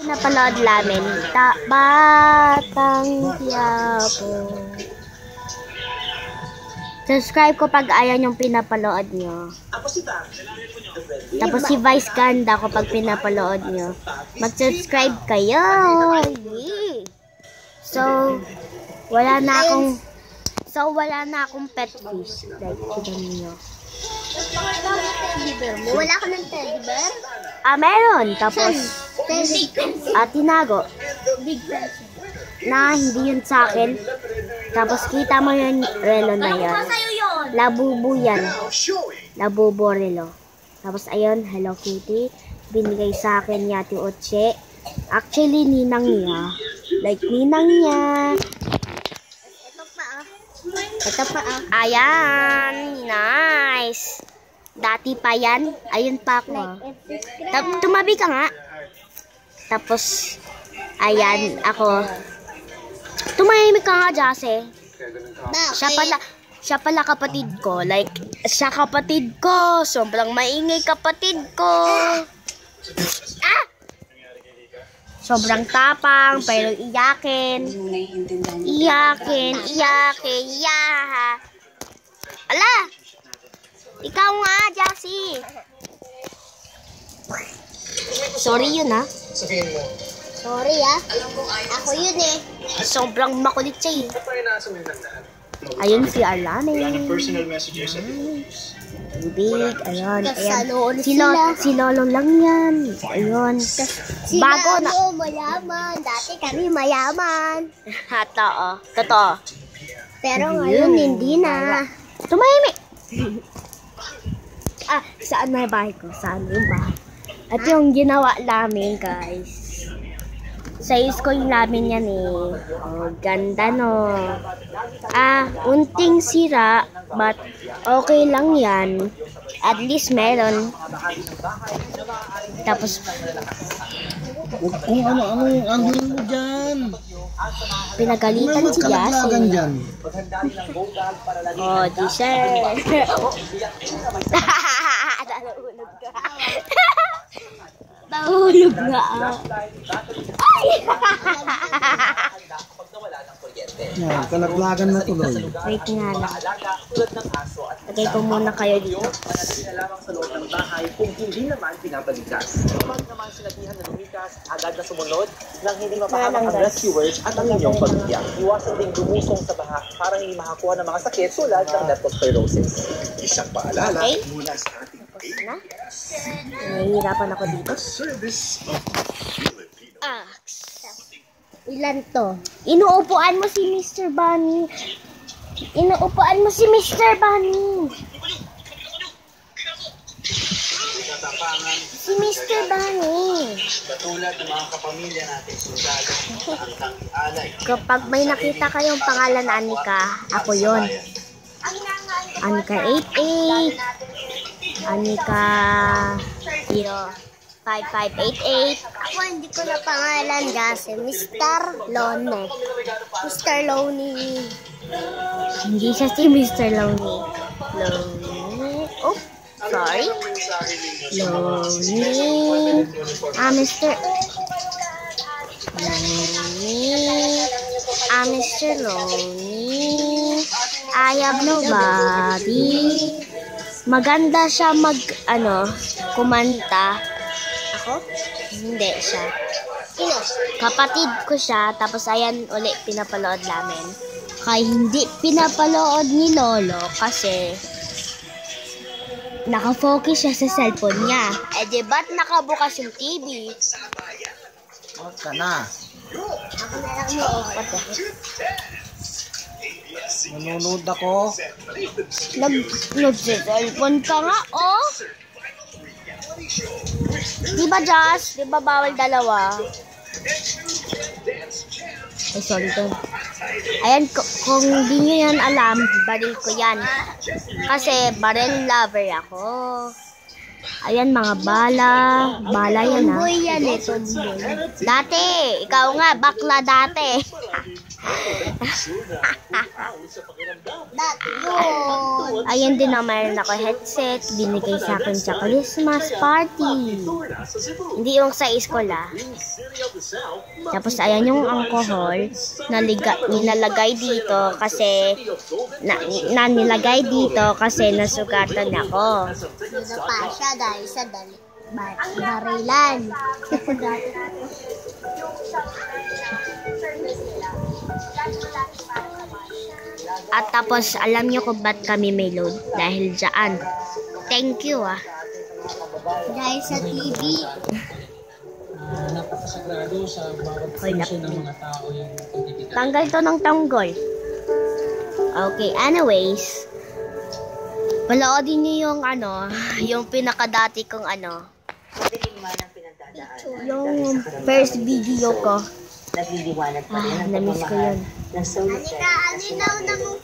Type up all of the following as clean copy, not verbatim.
Napanood namin, Batang Quiapo. Subscribe ko pag ayan yung pinapanood nyo. Tapos si Vice Ganda ko pag pinapanood nyo. Mag-subscribe kayo. So, wala na akong pet fish. Like, tignan nyo. Wala ka ng teddy bear? Meron. Tapos, tinago. Big pencil. Na hindi yun sa akin. Tapos kita mo yung relo na yun. Labubu yan. Labubu relo. Tapos ayun, Hello Kitty. Binigay sa akin ni Ate Oche. Actually, ninang niya. Like, ninang niya. Ito pa Ayan. Nice. Dati pa yan. Ayun pa ako. Tumabi ka nga. Tapos, ayan, ako. Tumahimik ka nga, Jase. Siya pala kapatid ko. Like, siya kapatid ko. Sobrang maingay kapatid ko. Sobrang tapang, pero iyakin. Iyakin. Yaha. Ala! Ikaw nga, Jase. Sorry yun, ha? Sorry, ako yun eh. Sobrang makulit siya, eh. Ayun si Alane. Big, ayun. Si Lolo lang yan. Ayun. Si Lolo mayaman. Dati kami mayaman. Totoo. Pero ngayon hindi na. Tumahimik. Saan na yung bahay ko? Saan yung bahay? At yung ginawa namin, guys. Sa school namin yan eh. Oh, ganda no. Unting sira, but okay lang yan. At least meron. Tapos, kung ano yung angulo mo dyan. Pinagalitan si Jase. Oh, di sir. Nahulog nga. Yan, kalaglagan na tuloy. Wait nga lang. Lagay ko muna kayo dito. Sa loob ng bahay kung hindi naman pinapalikas. Kapag naman sinabihan na lumikas, agad na sumunod nang hindi mapahamak ang rescuers at ang inyong pamilya. Iwasan ding lumusong sa baha para hindi makakuha ng mga sakit tulad ng leptospirosis. Isang paalala mula sa ating Nahihirapan ako dito. Ilan to? Inuupuan mo si Mr. Bunny. Inuupuan mo si Mr. Bunny. Si Mr. Bunny. Katulad ng mga kapamilya natin, sundalo ang tanging alay. Kapag may nakita kayong pangalan na Anika, ako yon. Anika 88. Anika 05588. Ako hindi ko na pangalan kasi Mr. Lonnie. Mr. Lonnie. Hindi siya si Mr. Lonnie. Lonnie. Oh, sorry. Lonnie. Mr. Lonnie. Mr. Lonnie. I have nobody. Maganda siya kumanta. Ako? Hindi siya. Kapatid ko siya, tapos ayan ulit pinapalood namin. Kaya hindi pinapalood ni Lolo kasi nakafocus siya sa cellphone niya. Di ba't nakabukas yung TV? Huwag ka na. Ako na lang mo. Nanonood ako. Nag-cellphone ka nga, oh. Diba, Josh? Diba bawal dalawa? Ay, sorry to. Ayan, kung di nyo yan alam, baril ko yan. Kasi baril lover ako. Ayan, mga bala. Bala yan, ha? Tomboy yan eh, tomboy. Dati, ikaw nga, bakla dati. that yun. Ayan din na mayroon ako headset. Binigay sa akin sa Christmas party. Hindi yung sa school Tapos ayan yung alcohol na nilalagay dito kasi nilagay dito kasi nasugatan ako. Dito pa siya dahil sa barilan. At tapos alam nyo kung ba't kami may load? Dahil dyan. Thank you Dahil sa TV. Napakasagrado sa bawat Hoy, puso ng mga tao yung intimidad. Tanggal to ng tanggol. Okay, anyways. Panoodin nyo yung yung pinakadati kong yung first video ko. Nagliliwanag pa rin ang na-miss ko yun. ng solar Alinaw na mo.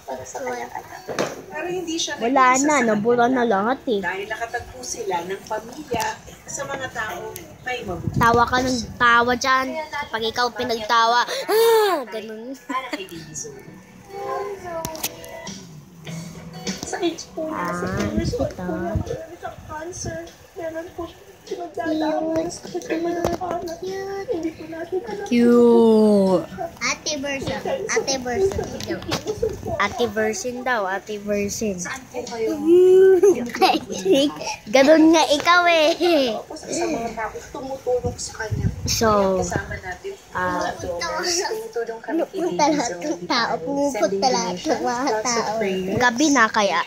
Pero hindi siya Wala na, nabura na lahat dahil nakatagpo sila ng pamilya sa mga tao may mabuti. Tawa ka ng tawa dyan. Pag ikaw pinagtawa, ganun. Para kay Baby Zoe. Sa age po niya, sa 2 years old po niya, meron siyang cancer. Meron po pinagdadaan sa anak. Hindi po natin alam. Cute. Ate version. Ate version. Ate version daw, ate version. Saan po kayo? Ganun nga ikaw Tapos sa mga tao tumutulong sa kanya. So, Kasama natin. tumutulong kami kay Pumupunta lahat ng tao. Pumupunta lahat ng mga tao. gabi na kaya.